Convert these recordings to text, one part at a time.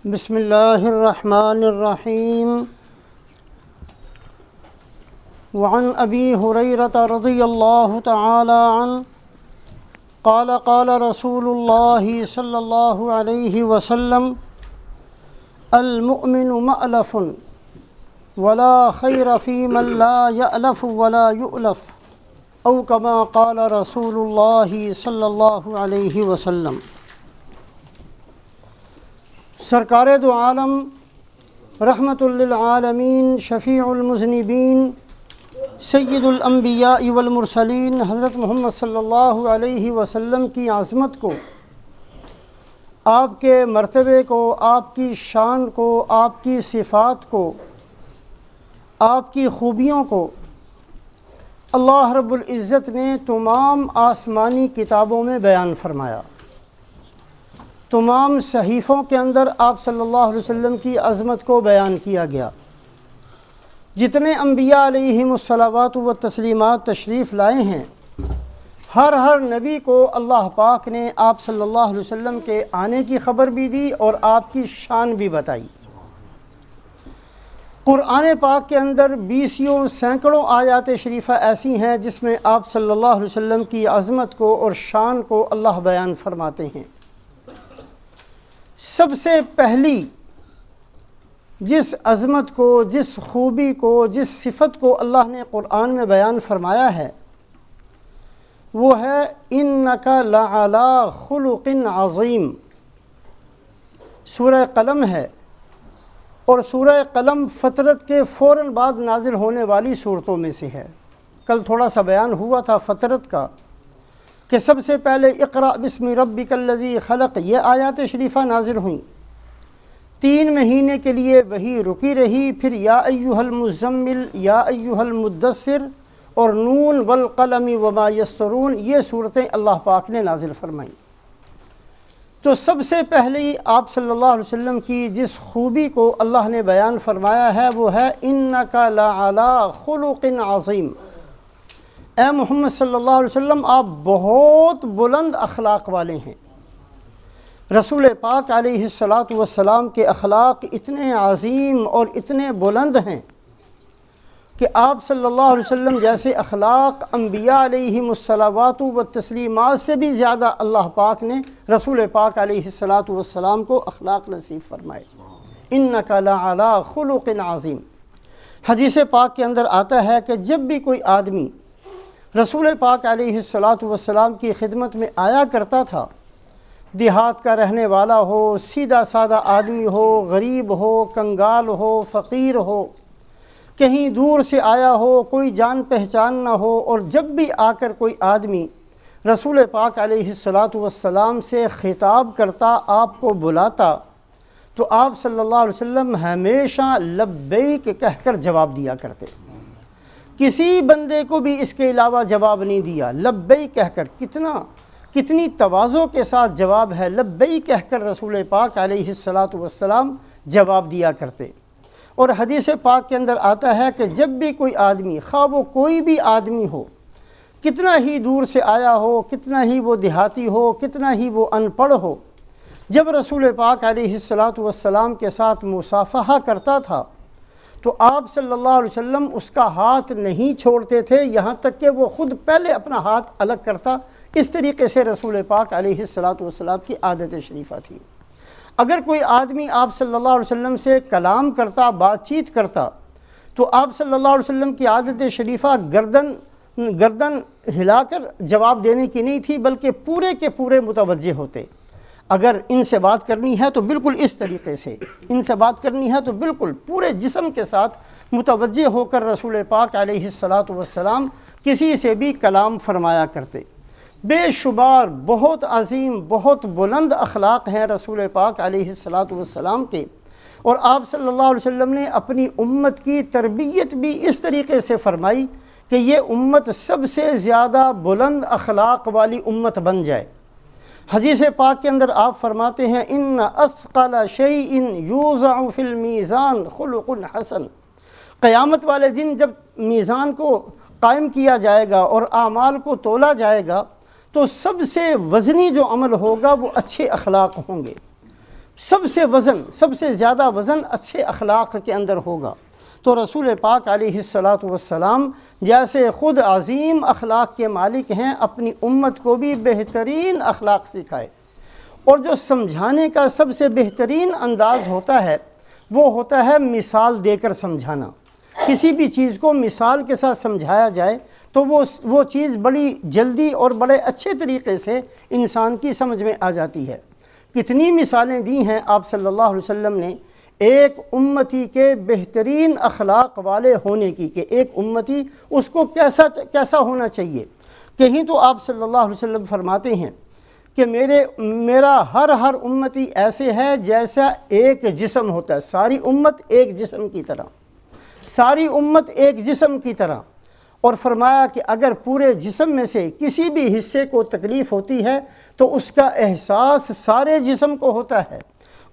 بسم اللہ الرحمن الرحیم وعن ابی ہریرۃ رضی اللہ تعالی عنہ قال قال رسول اللہ صلی اللہ علیہ وسلم المؤمن مألف ولا خیر فی من لا یألف ولا یؤلف او کما قال رسول اللہ صلی اللہ علیہ وسلم۔ سرکار دو عالم رحمت للعالمین شفیع المذنبین سید الانبیاء والمرسلین حضرت محمد صلی اللہ علیہ وسلم کی عظمت کو، آپ کے مرتبے کو، آپ کی شان کو، آپ کی صفات کو، آپ کی خوبیوں کو اللہ رب العزت نے تمام آسمانی کتابوں میں بیان فرمایا۔ تمام صحیفوں کے اندر آپ صلی اللہ علیہ وسلم کی عظمت کو بیان کیا گیا۔ جتنے انبیاء علیہم الصلوات و تسلیمات تشریف لائے ہیں، ہر نبی کو اللہ پاک نے آپ صلی اللہ علیہ وسلم کے آنے کی خبر بھی دی اور آپ کی شان بھی بتائی۔ قرآن پاک کے اندر بیسیوں سینکڑوں آیات شریفہ ایسی ہیں جس میں آپ صلی اللہ علیہ وسلم کی عظمت کو اور شان کو اللہ بیان فرماتے ہیں۔ سب سے پہلی جس عظمت کو، جس خوبی کو، جس صفت کو اللہ نے قرآن میں بیان فرمایا ہے وہ ہے اِنَّكَ لَعَلَىٰ خُلُقٍ عَظِيمٍ۔ سورہ قلم ہے، اور سورہ قلم فطرت کے فوراً بعد نازل ہونے والی صورتوں میں سے ہے۔ کل تھوڑا سا بیان ہوا تھا فطرت کا کہ سب سے پہلے اقرأ بسم ربک الذی خلق، یہ آیات شریفہ نازل ہوئیں۔ 3 مہینے کے لیے وحی رکی رہی، پھر یا ایہا المزمل، یا ایہا المدثر اور نون والقلم وما یسطرون، یہ صورتیں اللہ پاک نے نازل فرمائیں۔ تو سب سے پہلے آپ صلی اللہ علیہ وسلم کی جس خوبی کو اللہ نے بیان فرمایا ہے وہ ہے اِنَّكَ لَعَلَىٰ خُلُقٍ عَظِيمٍ۔ اے محمد صلی اللہ علیہ وسلم، آپ بہت بلند اخلاق والے ہیں۔ رسول پاک علیہ السلام کے اخلاق اتنے عظیم اور اتنے بلند ہیں کہ آپ صلی اللہ علیہ وسلم جیسے اخلاق انبیاء علیہم الصلوات و تسلیمات سے بھی زیادہ اللہ پاک نے رسول پاک علیہ السلام کو اخلاق نصیب فرمائے۔ اِنَّكَ لَعَلَىٰ خُلُقٍ عَظِيمٍ۔ حدیث پاک کے اندر آتا ہے کہ جب بھی کوئی آدمی رسول پاک علیہ السلام کی خدمت میں آیا کرتا تھا، دیہات کا رہنے والا ہو، سیدھا سادہ آدمی ہو، غریب ہو، کنگال ہو، فقیر ہو، کہیں دور سے آیا ہو، کوئی جان پہچان نہ ہو، اور جب بھی آ کر کوئی آدمی رسول پاک علیہ السلام سے خطاب کرتا، آپ کو بلاتا، تو آپ صلی اللہ علیہ وسلم ہمیشہ لبیک کہہ کر جواب دیا کرتے۔ کسی بندے کو بھی اس کے علاوہ جواب نہیں دیا، لبیک کہہ کر۔ کتنی تواضع کے ساتھ جواب ہے، لبیک کہہ کر رسول پاک علیہ السلام جواب دیا کرتے۔ اور حدیث پاک کے اندر آتا ہے کہ جب بھی کوئی آدمی، خواہ وہ کوئی بھی آدمی ہو، کتنا ہی دور سے آیا ہو، کتنا ہی وہ دیہاتی ہو، کتنا ہی وہ ان پڑھ ہو، جب رسول پاک علیہ السلام کے ساتھ مصافحہ کرتا تھا تو آپ صلی اللہ علیہ وسلم اس کا ہاتھ نہیں چھوڑتے تھے، یہاں تک کہ وہ خود پہلے اپنا ہاتھ الگ کرتا۔ اس طریقے سے رسول پاک علیہ السلام کی عادت شریفہ تھی۔ اگر کوئی آدمی آپ صلی اللہ علیہ وسلم سے کلام کرتا، بات چیت کرتا، تو آپ صلی اللہ علیہ وسلم کی عادت شریفہ گردن ہلا کر جواب دینے کی نہیں تھی، بلکہ پورے کے پورے متوجہ ہوتے۔ اگر ان سے بات کرنی ہے تو بالکل اس طریقے سے، ان سے بات کرنی ہے تو بالکل پورے جسم کے ساتھ متوجہ ہو کر رسول پاک علیہ السلام کسی سے بھی کلام فرمایا کرتے۔ بے شمار بہت عظیم، بہت بلند اخلاق ہیں رسول پاک علیہ السلام کے، اور آپ صلی اللہ علیہ وسلم نے اپنی امت کی تربیت بھی اس طریقے سے فرمائی کہ یہ امت سب سے زیادہ بلند اخلاق والی امت بن جائے۔ حدیث پاک کے اندر آپ فرماتے ہیں ان اثقل شیء یوضع فی المیزان خلق حسن۔ قیامت والے دن جب میزان کو قائم کیا جائے گا اور اعمال کو تولا جائے گا تو سب سے وزنی جو عمل ہوگا وہ اچھے اخلاق ہوں گے۔ سب سے زیادہ وزن اچھے اخلاق کے اندر ہوگا۔ تو رسول پاک علیہ الصلاۃ والسلام جیسے خود عظیم اخلاق کے مالک ہیں، اپنی امت کو بھی بہترین اخلاق سکھائے، اور جو سمجھانے کا سب سے بہترین انداز ہوتا ہے وہ ہوتا ہے مثال دے کر سمجھانا۔ کسی بھی چیز کو مثال کے ساتھ سمجھایا جائے تو وہ چیز بڑی جلدی اور بڑے اچھے طریقے سے انسان کی سمجھ میں آ جاتی ہے۔ کتنی مثالیں دی ہیں آپ صلی اللہ علیہ وسلم نے ایک امتی کے بہترین اخلاق والے ہونے کی، کہ ایک امتی اس کو کیسا ہونا چاہیے۔ کہیں تو آپ صلی اللہ علیہ وسلم فرماتے ہیں کہ میرا ہر امتی ایسے ہے جیسا ایک جسم ہوتا ہے، ساری امت ایک جسم کی طرح، اور فرمایا کہ اگر پورے جسم میں سے کسی بھی حصے کو تکلیف ہوتی ہے تو اس کا احساس سارے جسم کو ہوتا ہے۔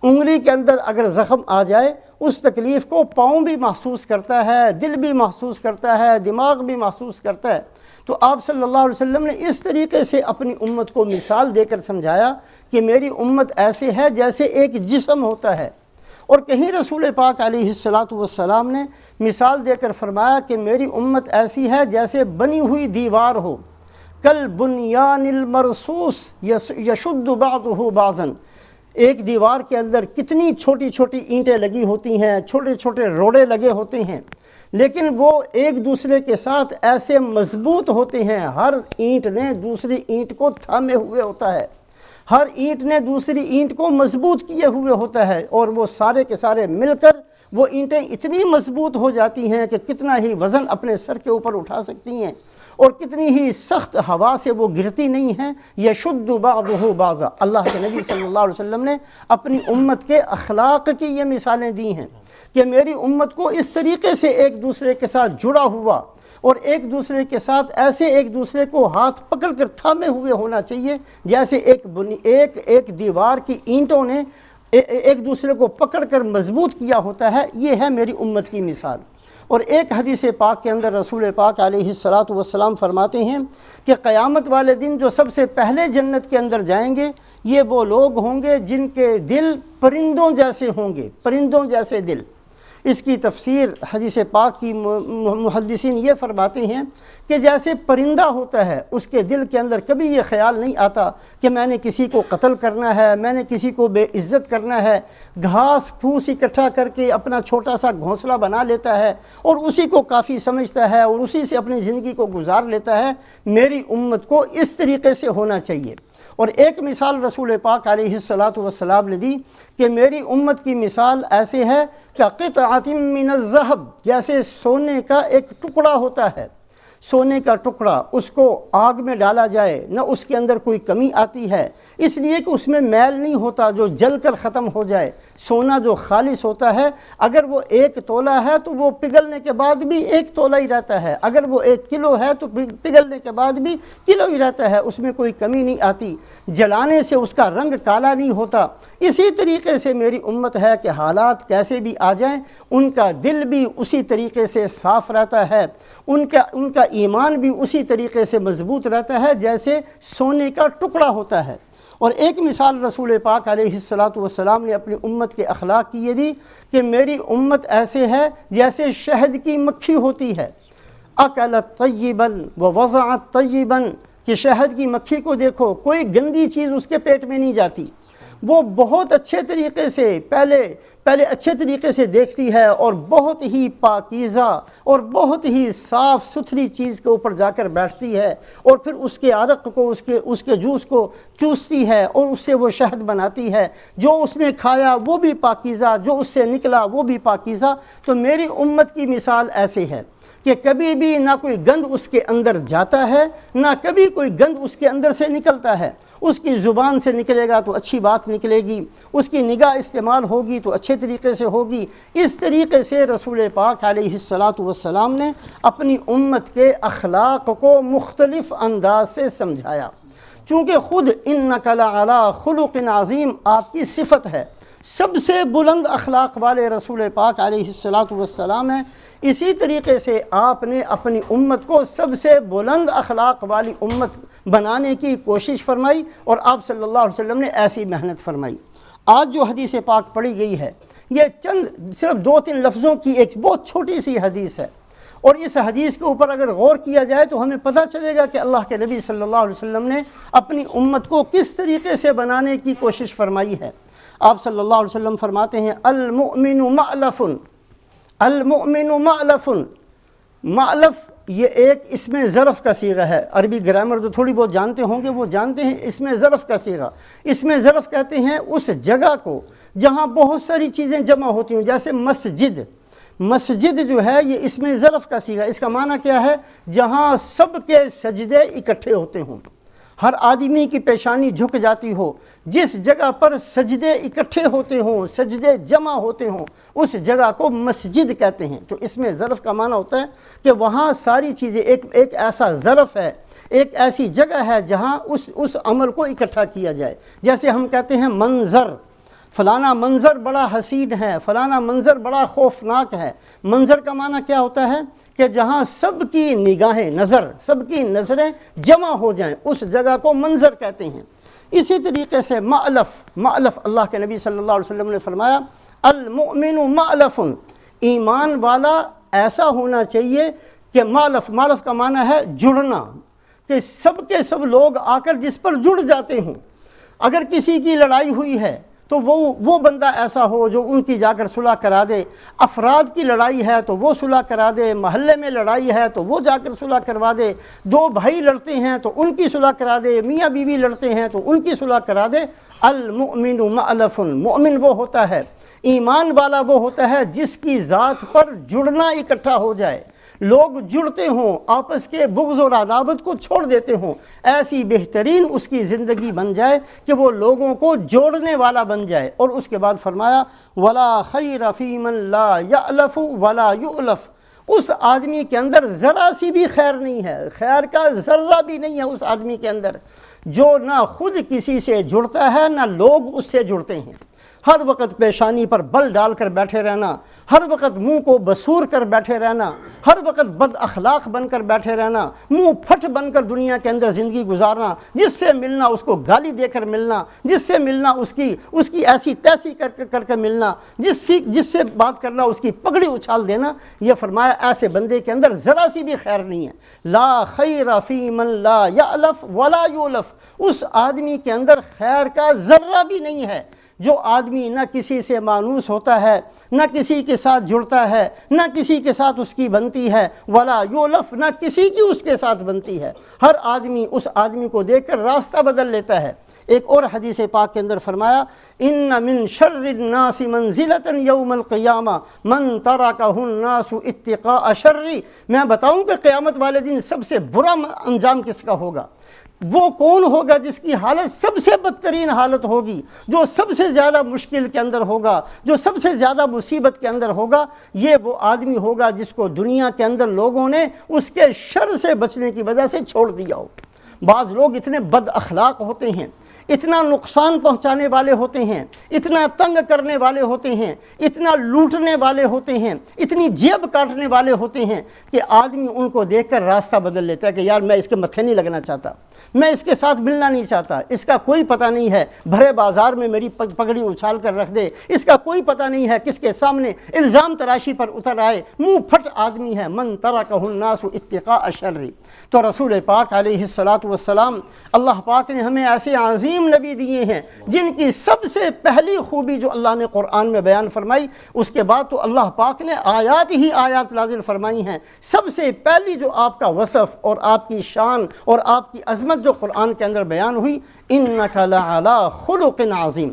انگلی کے اندر اگر زخم آ جائے اس تکلیف کو پاؤں بھی محسوس کرتا ہے، دل بھی محسوس کرتا ہے، دماغ بھی محسوس کرتا ہے۔ تو آپ صلی اللہ علیہ وسلم نے اس طریقے سے اپنی امت کو مثال دے کر سمجھایا کہ میری امت ایسے ہے جیسے ایک جسم ہوتا ہے۔ اور کہیں رسول پاک علیہ الصلاۃ والسلام نے مثال دے کر فرمایا کہ میری امت ایسی ہے جیسے بنی ہوئی دیوار ہو، کل بنیان المرصوص یشد بعضہ بعضا۔ ایک دیوار کے اندر کتنی چھوٹی چھوٹی اینٹیں لگی ہوتی ہیں، چھوٹے چھوٹے روڑے لگے ہوتے ہیں، لیکن وہ ایک دوسرے کے ساتھ ایسے مضبوط ہوتے ہیں، ہر اینٹ نے دوسری اینٹ کو تھامے ہوئے ہوتا ہے، ہر اینٹ نے دوسری اینٹ کو مضبوط کیے ہوئے ہوتا ہے، اور وہ سارے کے سارے مل کر وہ اینٹیں اتنی مضبوط ہو جاتی ہیں کہ کتنا ہی وزن اپنے سر کے اوپر اٹھا سکتی ہیں، اور کتنی ہی سخت ہوا سے وہ گرتی نہیں ہیں۔ یشد بعضہ بعضا۔ اللہ کے نبی صلی اللہ علیہ وسلم نے اپنی امت کے اخلاق کی یہ مثالیں دی ہیں کہ میری امت کو اس طریقے سے ایک دوسرے کے ساتھ جڑا ہوا اور ایک دوسرے کے ساتھ ایسے ایک دوسرے کو ہاتھ پکڑ کر تھامے ہوئے ہونا چاہیے جیسے ایک دیوار کی اینٹوں نے ایک دوسرے کو پکڑ کر مضبوط کیا ہوتا ہے۔ یہ ہے میری امت کی مثال۔ اور ایک حدیث پاک کے اندر رسول پاک علیہ الصلاۃ والسلام فرماتے ہیں کہ قیامت والے دن جو سب سے پہلے جنت کے اندر جائیں گے یہ وہ لوگ ہوں گے جن کے دل پرندوں جیسے ہوں گے، پرندوں جیسے دل۔ اس کی تفسیر حدیث پاک کی محدثین یہ فرماتے ہیں کہ جیسے پرندہ ہوتا ہے اس کے دل کے اندر کبھی یہ خیال نہیں آتا کہ میں نے کسی کو قتل کرنا ہے، میں نے کسی کو بے عزت کرنا ہے، گھاس پھوس اکٹھا کر کے اپنا چھوٹا سا گھونسلہ بنا لیتا ہے اور اسی کو کافی سمجھتا ہے اور اسی سے اپنی زندگی کو گزار لیتا ہے۔ میری امت کو اس طریقے سے ہونا چاہیے۔ اور ایک مثال رسول پاک علیہ الصلاۃ والسلام نے دی کہ میری امت کی مثال ایسے ہے کہ قطعۃ من الذہب، جیسے سونے کا ایک ٹکڑا ہوتا ہے، سونے کا ٹکڑا اس کو آگ میں ڈالا جائے نہ اس کے اندر کوئی کمی آتی ہے، اس لیے کہ اس میں میل نہیں ہوتا جو جل کر ختم ہو جائے۔ سونا جو خالص ہوتا ہے اگر وہ 1 تولہ ہے تو وہ پگھلنے کے بعد بھی 1 تولہ ہی رہتا ہے، اگر وہ 1 کلو ہے تو پگھلنے کے بعد بھی کلو ہی رہتا ہے، اس میں کوئی کمی نہیں آتی، جلانے سے اس کا رنگ کالا نہیں ہوتا۔ اسی طریقے سے میری امت ہے کہ حالات کیسے بھی آ جائیں ان کا دل بھی اسی طریقے سے صاف رہتا ہے، ان کا ایمان بھی اسی طریقے سے مضبوط رہتا ہے جیسے سونے کا ٹکڑا ہوتا ہے۔ اور ایک مثال رسول پاک علیہ الصلاۃ والسلام نے اپنی امت کے اخلاق کی یہ دی کہ میری امت ایسے ہے جیسے شہد کی مکھی ہوتی ہے، اکلت طیبا ووضعت طیبا، کہ شہد کی مکھی کو دیکھو، کوئی گندی چیز اس کے پیٹ میں نہیں جاتی، وہ بہت اچھے طریقے سے پہلے اچھے طریقے سے دیکھتی ہے اور بہت ہی پاکیزہ اور بہت ہی صاف ستھری چیز کے اوپر جا کر بیٹھتی ہے اور پھر اس کے عرق کو اس کے جوس کو چوستی ہے اور اس سے وہ شہد بناتی ہے، جو اس نے کھایا وہ بھی پاکیزہ، جو اس سے نکلا وہ بھی پاکیزہ۔ تو میری امت کی مثال ایسے ہے کہ کبھی بھی نہ کوئی گند اس کے اندر جاتا ہے نہ کبھی کوئی گند اس کے اندر سے نکلتا ہے۔ اس کی زبان سے نکلے گا تو اچھی بات نکلے گی، اس کی نگاہ استعمال ہوگی تو اچھے طریقے سے ہوگی۔ اس طریقے سے رسول پاک علیہ الصلاۃ والسلام نے اپنی امت کے اخلاق کو مختلف انداز سے سمجھایا، چونکہ خود انک لعلی خلق عظیم آپ کی صفت ہے، سب سے بلند اخلاق والے رسول پاک علیہ الصلاۃ والسلام ہیں۔ اسی طریقے سے آپ نے اپنی امت کو سب سے بلند اخلاق والی امت بنانے کی کوشش فرمائی اور آپ صلی اللہ علیہ وسلم نے ایسی محنت فرمائی۔ آج جو حدیث پاک پڑھی گئی ہے یہ چند صرف 2-3 لفظوں کی ایک بہت چھوٹی سی حدیث ہے، اور اس حدیث کے اوپر اگر غور کیا جائے تو ہمیں پتہ چلے گا کہ اللہ کے نبی صلی اللہ علیہ وسلم نے اپنی امت کو کس طریقے سے بنانے کی کوشش فرمائی ہے۔ آپ صلی اللہ علیہ وسلم فرماتے ہیں المؤمن مألف، المؤمن مألف۔ مألف یہ ایک اسم ظرف کا صیغہ ہے، عربی گرامر جو تھوڑی بہت جانتے ہوں گے وہ جانتے ہیں اسم ظرف کا صیغہ۔ اسم ظرف کہتے ہیں اس جگہ کو جہاں بہت ساری چیزیں جمع ہوتی ہوں، جیسے مسجد۔ مسجد جو ہے یہ اسم ظرف کا صیغہ، اس کا معنی کیا ہے؟ جہاں سب کے سجدے اکٹھے ہوتے ہوں، ہر آدمی کی پیشانی جھک جاتی ہو، جس جگہ پر سجدے اکٹھے ہوتے ہوں، سجدے جمع ہوتے ہوں، اس جگہ کو مسجد کہتے ہیں۔ تو اس میں ظرف کا معنی ہوتا ہے کہ وہاں ساری چیزیں ایک ایسا ظرف ہے، ایک ایسی جگہ ہے جہاں اس عمل کو اکٹھا کیا جائے۔ جیسے ہم کہتے ہیں منظر، فلانا منظر بڑا حسین ہے، فلانا منظر بڑا خوفناک ہے۔ منظر کا معنی کیا ہوتا ہے؟ کہ جہاں سب کی نگاہیں، سب کی نظریں جمع ہو جائیں، اس جگہ کو منظر کہتے ہیں۔ اسی طریقے سے مألف اللہ کے نبی صلی اللہ علیہ وسلم نے فرمایا المؤمن مألف، ایمان والا ایسا ہونا چاہیے کہ مألف کا معنی ہے جڑنا، کہ سب کے سب لوگ آ کر جس پر جڑ جاتے ہوں۔ اگر کسی کی لڑائی ہوئی ہے تو وہ بندہ ایسا ہو جو ان کی جا کر صلح کرا دے، افراد کی لڑائی ہے تو وہ صلح کرا دے، محلے میں لڑائی ہے تو وہ جا کر صلح کروا دے، 2 بھائی لڑتے ہیں تو ان کی صلح کرا دے، میاں بیوی لڑتے ہیں تو ان کی صلح کرا دے۔ المؤمن مألف، مومن وہ ہوتا ہے، ایمان والا وہ ہوتا ہے جس کی ذات پر جڑنا اکٹھا ہو جائے، لوگ جڑتے ہوں، آپس کے بغض اور عداوت کو چھوڑ دیتے ہوں، ایسی بہترین اس کی زندگی بن جائے کہ وہ لوگوں کو جوڑنے والا بن جائے۔ اور اس کے بعد فرمایا ولا خیر فی من لا یألف ولا یؤلف، اس آدمی کے اندر ذرا سی بھی خیر نہیں ہے، خیر کا ذرہ بھی نہیں ہے اس آدمی کے اندر، جو نہ خود کسی سے جڑتا ہے نہ لوگ اس سے جڑتے ہیں۔ ہر وقت پیشانی پر بل ڈال کر بیٹھے رہنا، ہر وقت منہ کو بسور کر بیٹھے رہنا، ہر وقت بد اخلاق بن کر بیٹھے رہنا، منہ پھٹ بن کر دنیا کے اندر زندگی گزارنا، جس سے ملنا اس کو گالی دے کر ملنا، جس سے ملنا اس کی ایسی تیسی کر کے ملنا، جس سے بات کرنا اس کی پگڑی اچھال دینا، یہ فرمایا ایسے بندے کے اندر ذرا سی بھی خیر نہیں ہے۔ لا خیر فی من لا یألف ولا یؤلف، اس آدمی کے اندر خیر کا ذرہ بھی نہیں ہے جو آدمی نہ کسی سے مانوس ہوتا ہے، نہ کسی کے ساتھ جڑتا ہے، نہ کسی کے ساتھ اس کی بنتی ہے، ولا یولف، نہ کسی کی اس کے ساتھ بنتی ہے۔ ہر آدمی اس آدمی کو دیکھ کر راستہ بدل لیتا ہے۔ ایک اور حدیث پاک کے اندر فرمایا ان من شر الناس منزلۃ یوم القیامہ من ترکہ الناس اتقاء شرری، میں بتاؤں کہ قیامت والے دن سب سے برا انجام کس کا ہوگا؟ وہ کون ہوگا جس کی حالت سب سے بدترین حالت ہوگی، جو سب سے زیادہ مشکل کے اندر ہوگا، جو سب سے زیادہ مصیبت کے اندر ہوگا؟ یہ وہ آدمی ہوگا جس کو دنیا کے اندر لوگوں نے اس کے شر سے بچنے کی وجہ سے چھوڑ دیا ہو۔ بعض لوگ اتنے بد اخلاق ہوتے ہیں، اتنا نقصان پہنچانے والے ہوتے ہیں، اتنا تنگ کرنے والے ہوتے ہیں، اتنا لوٹنے والے ہوتے ہیں، اتنی جیب کاٹنے والے ہوتے ہیں کہ آدمی ان کو دیکھ کر راستہ بدل لیتا ہے کہ یار میں اس کے متھے نہیں لگنا چاہتا، میں اس کے ساتھ ملنا نہیں چاہتا، اس کا کوئی پتہ نہیں ہے، بھرے بازار میں میری پگڑی اچھال کر رکھ دے، اس کا کوئی پتہ نہیں ہے کس کے سامنے الزام تراشی پر اتر آئے، منہ پھٹ آدمی ہے۔ من ترکہ الناس اتقاء شر، تو رسول پاک علیہ الصلاۃ والسلام، اللہ پاک نے ہمیں ایسے عظیم نبی دیے ہیں جن کی سب سے پہلی خوبی جو اللہ نے قرآن میں بیان فرمائی، اس کے بعد تو اللہ پاک نے آیات ہی آیات نازل فرمائی ہیں۔ سب سے پہلی جو آپ کا وصف اور آپ کی شان اور آپ کی عظمت جو قرآن کے اندر بیان ہوئی، انک لعلی خلق عظیم۔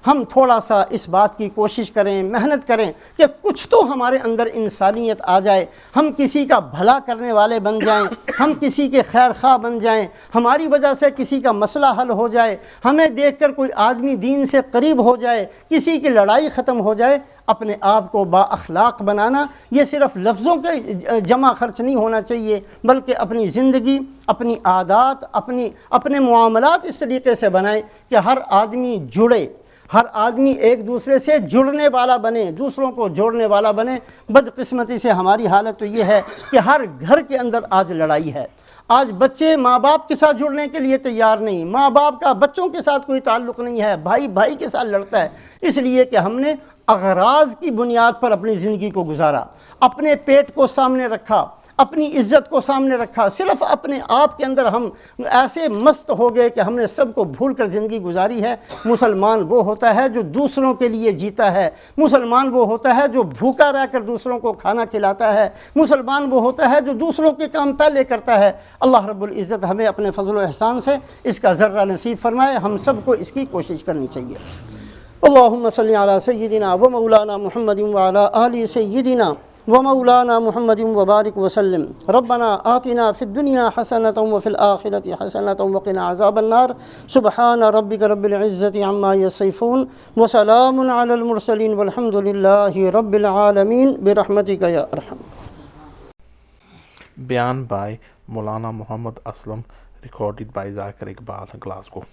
ہم تھوڑا سا اس بات کی کوشش کریں، محنت کریں کہ کچھ تو ہمارے اندر انسانیت آ جائے، ہم کسی کا بھلا کرنے والے بن جائیں، ہم کسی کے خیر خواہ بن جائیں، ہماری وجہ سے کسی کا مسئلہ حل ہو جائے، ہمیں دیکھ کر کوئی آدمی دین سے قریب ہو جائے، کسی کی لڑائی ختم ہو جائے۔ اپنے آپ کو با اخلاق بنانا یہ صرف لفظوں کے جمع خرچ نہیں ہونا چاہیے، بلکہ اپنی زندگی، اپنی عادات، اپنے معاملات اس طریقے سے بنائیں کہ ہر آدمی جڑے، ہر آدمی ایک دوسرے سے جڑنے والا بنے، دوسروں کو جوڑنے والا بنے۔ بدقسمتی سے ہماری حالت تو یہ ہے کہ ہر گھر کے اندر آج لڑائی ہے، آج بچے ماں باپ کے ساتھ جڑنے کے لیے تیار نہیں، ماں باپ کا بچوں کے ساتھ کوئی تعلق نہیں ہے، بھائی بھائی کے ساتھ لڑتا ہے، اس لیے کہ ہم نے اغراض کی بنیاد پر اپنی زندگی کو گزارا، اپنے پیٹ کو سامنے رکھا، اپنی عزت کو سامنے رکھا، صرف اپنے آپ کے اندر ہم ایسے مست ہو گئے کہ ہم نے سب کو بھول کر زندگی گزاری ہے۔ مسلمان وہ ہوتا ہے جو دوسروں کے لیے جیتا ہے، مسلمان وہ ہوتا ہے جو بھوکا رہ کر دوسروں کو کھانا کھلاتا ہے، مسلمان وہ ہوتا ہے جو دوسروں کے کام پہلے کرتا ہے۔ اللہ رب العزت ہمیں اپنے فضل و احسان سے اس کا ذرہ نصیب فرمائے، ہم سب کو اس کی کوشش کرنی چاہیے۔ اللہم صلی علی سیدنا و مولانا محمد وعلی آل سیدنا ومولانا محمد وبارک وسلم۔ ربنا آتنا فی الدنیا حسنۃ وفی الآخرۃ حسنۃ وقنا عذاب النار۔ سبحان ربک رب العزۃ عما یصفون وسلام علی المرسلین والحمد للہ رب العالمین برحمتک یا ارحم۔ بیان by Maulana Muhammad Aslam, recorded by Zakir Iqbal, Glasgow.